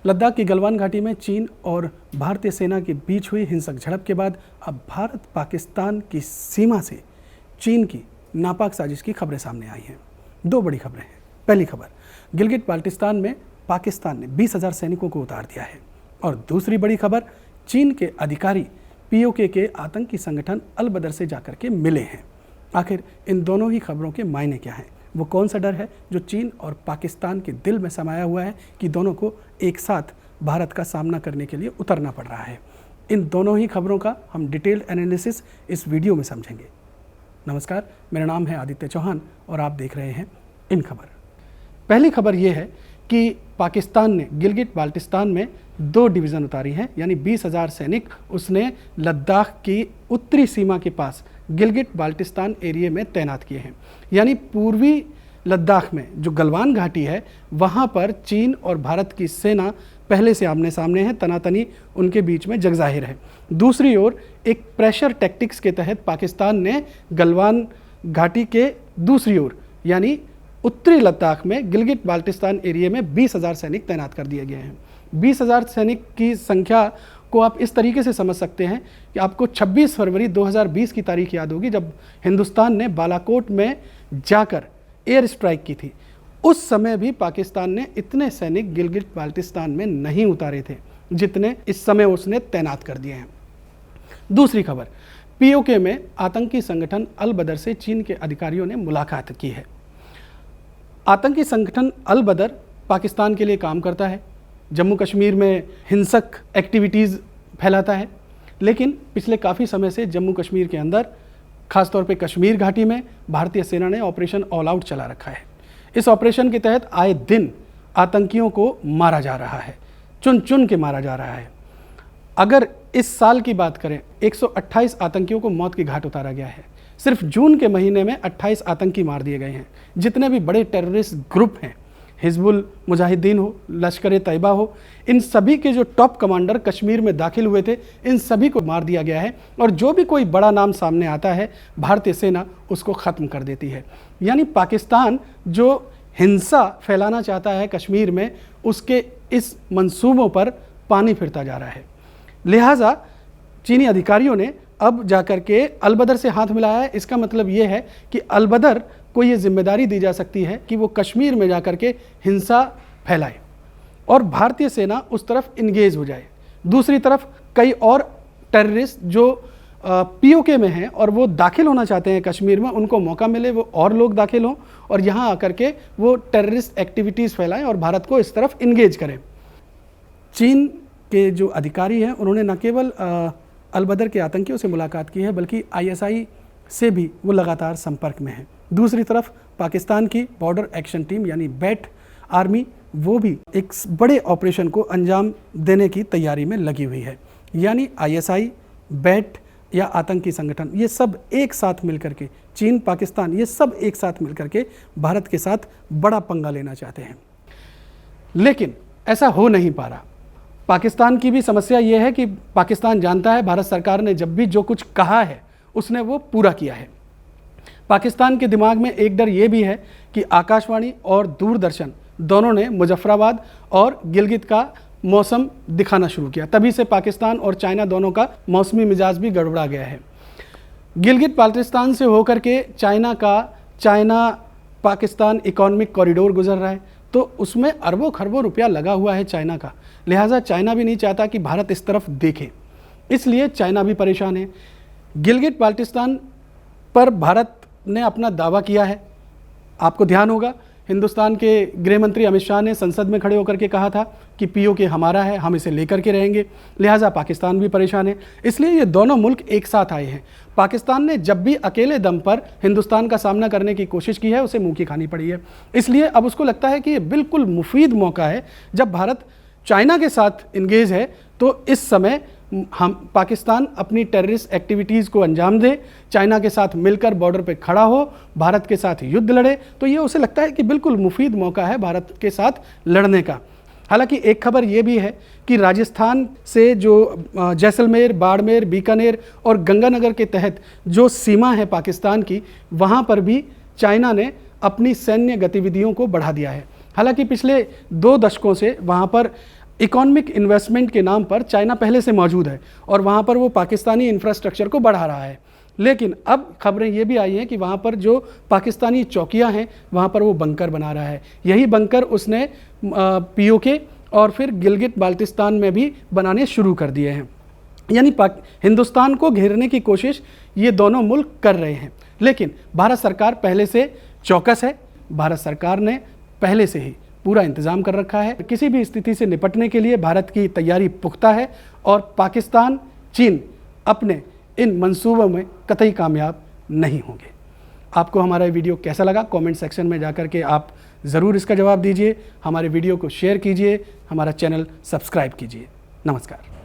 लद्दाख की गलवान घाटी में चीन और भारतीय सेना के बीच हुई हिंसक झड़प के बाद अब भारत पाकिस्तान की सीमा से चीन की नापाक साजिश की खबरें सामने आई हैं। दो बड़ी खबरें हैं। पहली खबर, गिलगिट बाल्टिस्तान में पाकिस्तान ने 20,000 सैनिकों को उतार दिया है। और दूसरी बड़ी खबर, चीन के अधिकारी पीओके के आतंकी संगठन अल बदर से जाकर के मिले हैं। आखिर इन दोनों ही खबरों के मायने क्या हैं? वो कौन सा डर है जो चीन और पाकिस्तान के दिल में समाया हुआ है कि दोनों को एक साथ भारत का सामना करने के लिए उतरना पड़ रहा है? इन दोनों ही खबरों का हम डिटेल्ड एनालिसिस इस वीडियो में समझेंगे। नमस्कार, मेरा नाम है आदित्य चौहान और आप देख रहे हैं इन खबर। पहली खबर ये है कि पाकिस्तान ने गिलगिट बाल्टिस्तान में 2 डिवीज़न उतारी हैं, यानी 20,000 सैनिक उसने लद्दाख की उत्तरी सीमा के पास गिलगिट बाल्टिस्तान एरिया में तैनात किए हैं। यानी पूर्वी लद्दाख में जो गलवान घाटी है वहाँ पर चीन और भारत की सेना पहले से आमने सामने है, तनातनी उनके बीच में जगजाहिर है। दूसरी ओर एक प्रेशर टैक्टिक्स के तहत पाकिस्तान ने गलवान घाटी के दूसरी ओर यानी उत्तरी लद्दाख में गिलगिट बाल्टिस्तान एरिया में 20,000 सैनिक तैनात कर दिए गए हैं। 20,000 सैनिक की संख्या को आप इस तरीके से समझ सकते हैं कि आपको 26 फरवरी 2020 की तारीख याद होगी, जब हिंदुस्तान ने बालाकोट में जाकर एयर स्ट्राइक की थी। उस समय भी पाकिस्तान ने इतने सैनिक गिलगिट बाल्टिस्तान में नहीं उतारे थे जितने इस समय उसने तैनात कर दिए हैं। दूसरी खबर, पीओके में आतंकी संगठन अल बदर से चीन के अधिकारियों ने मुलाकात की है। आतंकी संगठन अल बदर पाकिस्तान के लिए काम करता है, जम्मू कश्मीर में हिंसक एक्टिविटीज़ फैलाता है, लेकिन पिछले काफ़ी समय से जम्मू कश्मीर के अंदर खासतौर पे कश्मीर घाटी में भारतीय सेना ने ऑपरेशन ऑल आउट चला रखा है। इस ऑपरेशन के तहत आए दिन आतंकियों को मारा जा रहा है, चुन चुन के मारा जा रहा है। अगर इस साल की बात करें, 128 आतंकियों को मौत की घाट उतारा गया है। सिर्फ जून के महीने में 28 आतंकी मार दिए गए हैं। जितने भी बड़े टेररिस्ट ग्रुप हैं, हिजबुल मुजाहिदीन हो, लश्कर तैयबा हो, इन सभी के जो टॉप कमांडर कश्मीर में दाखिल हुए थे, इन सभी को मार दिया गया है। और जो भी कोई बड़ा नाम सामने आता है, भारतीय सेना उसको ख़त्म कर देती है। यानी पाकिस्तान जो हिंसा फैलाना चाहता है कश्मीर में, उसके इस मंसूबों पर पानी फिरता जा रहा है। लिहाजा चीनी अधिकारियों ने अब जाकर के अल बदर से हाथ मिलाया है। इसका मतलब ये है कि अल बदर को ये जिम्मेदारी दी जा सकती है कि वो कश्मीर में जाकर के हिंसा फैलाए और भारतीय सेना उस तरफ इंगेज हो जाए। दूसरी तरफ कई और टेररिस्ट जो पीओके में हैं और वो दाखिल होना चाहते हैं कश्मीर में, उनको मौका मिले, वो और लोग दाखिल हों और यहाँ आकर के वो टेररिस्ट एक्टिविटीज़ फैलाएं और भारत को इस तरफ इंगेज करें। चीन के जो अधिकारी हैं उन्होंने न केवल अल बदर के आतंकियों से मुलाकात की है, बल्कि ISI से भी वो लगातार संपर्क में है। दूसरी तरफ पाकिस्तान की बॉर्डर एक्शन टीम यानी बैट आर्मी, वो भी एक बड़े ऑपरेशन को अंजाम देने की तैयारी में लगी हुई है। यानी ISI, बैट या आतंकी संगठन, ये सब एक साथ मिलकर के, चीन, पाकिस्तान, ये सब एक साथ मिलकर के भारत के साथ बड़ा पंगा लेना चाहते हैं। लेकिन ऐसा हो नहीं पा रहा। पाकिस्तान की भी समस्या ये है कि पाकिस्तान जानता है भारत सरकार ने जब भी जो कुछ कहा है उसने वो पूरा किया है। पाकिस्तान के दिमाग में एक डर ये भी है कि आकाशवाणी और दूरदर्शन दोनों ने मुजफ्फराबाद और गिलगित का मौसम दिखाना शुरू किया। तभी से पाकिस्तान और चाइना दोनों का मौसमी मिजाज भी गड़बड़ा गया है। गिलगित बाल्टिस्तान से होकर के चाइना पाकिस्तान इकोनॉमिक कॉरिडोर गुजर रहा है, तो उसमें अरबों खरबों रुपया लगा हुआ है चाइना का। लिहाजा चाइना भी नहीं चाहता कि भारत इस तरफ देखे, इसलिए चाइना भी परेशान है। गिलगिट बाल्टिस्तान पर भारत ने अपना दावा किया है। आपको ध्यान होगा, हिंदुस्तान के गृह मंत्री अमित शाह ने संसद में खड़े होकर के कहा था कि पीओके हमारा है, हम इसे लेकर के रहेंगे। लिहाजा पाकिस्तान भी परेशान है, इसलिए ये दोनों मुल्क एक साथ आए हैं। पाकिस्तान ने जब भी अकेले दम पर हिंदुस्तान का सामना करने की कोशिश की है, उसे मुंह की खानी पड़ी है। इसलिए अब उसको लगता है कि ये बिल्कुल मुफीद मौका है। जब भारत चाइना के साथ इंगेज है तो इस समय हम पाकिस्तान अपनी टेररिस्ट एक्टिविटीज़ को अंजाम दे, चाइना के साथ मिलकर बॉर्डर पे खड़ा हो, भारत के साथ युद्ध लड़े, तो ये उसे लगता है कि बिल्कुल मुफीद मौका है भारत के साथ लड़ने का। हालांकि एक खबर ये भी है कि राजस्थान से जो जैसलमेर, बाड़मेर, बीकानेर और गंगानगर के तहत जो सीमा है पाकिस्तान की, वहाँ पर भी चाइना ने अपनी सैन्य गतिविधियों को बढ़ा दिया है। हालांकि पिछले 2 दशकों से वहाँ पर इकोनॉमिक इन्वेस्टमेंट के नाम पर चाइना पहले से मौजूद है और वहाँ पर वो पाकिस्तानी इंफ्रास्ट्रक्चर को बढ़ा रहा है। लेकिन अब खबरें ये भी आई हैं कि वहाँ पर जो पाकिस्तानी चौकियाँ हैं वहाँ पर वो बंकर बना रहा है। यही बंकर उसने पीओके और फिर गिलगित बाल्टिस्तान में भी बनाने शुरू कर दिए हैं। यानी हिंदुस्तान को घेरने की कोशिश ये दोनों मुल्क कर रहे हैं। लेकिन भारत सरकार पहले से चौकस है। भारत सरकार ने पहले से ही पूरा इंतज़ाम कर रखा है। किसी भी स्थिति से निपटने के लिए भारत की तैयारी पुख्ता है और पाकिस्तान, चीन अपने इन मंसूबों में कतई कामयाब नहीं होंगे। आपको हमारा वीडियो कैसा लगा कमेंट सेक्शन में जाकर के आप ज़रूर इसका जवाब दीजिए। हमारे वीडियो को शेयर कीजिए, हमारा चैनल सब्सक्राइब कीजिए। नमस्कार।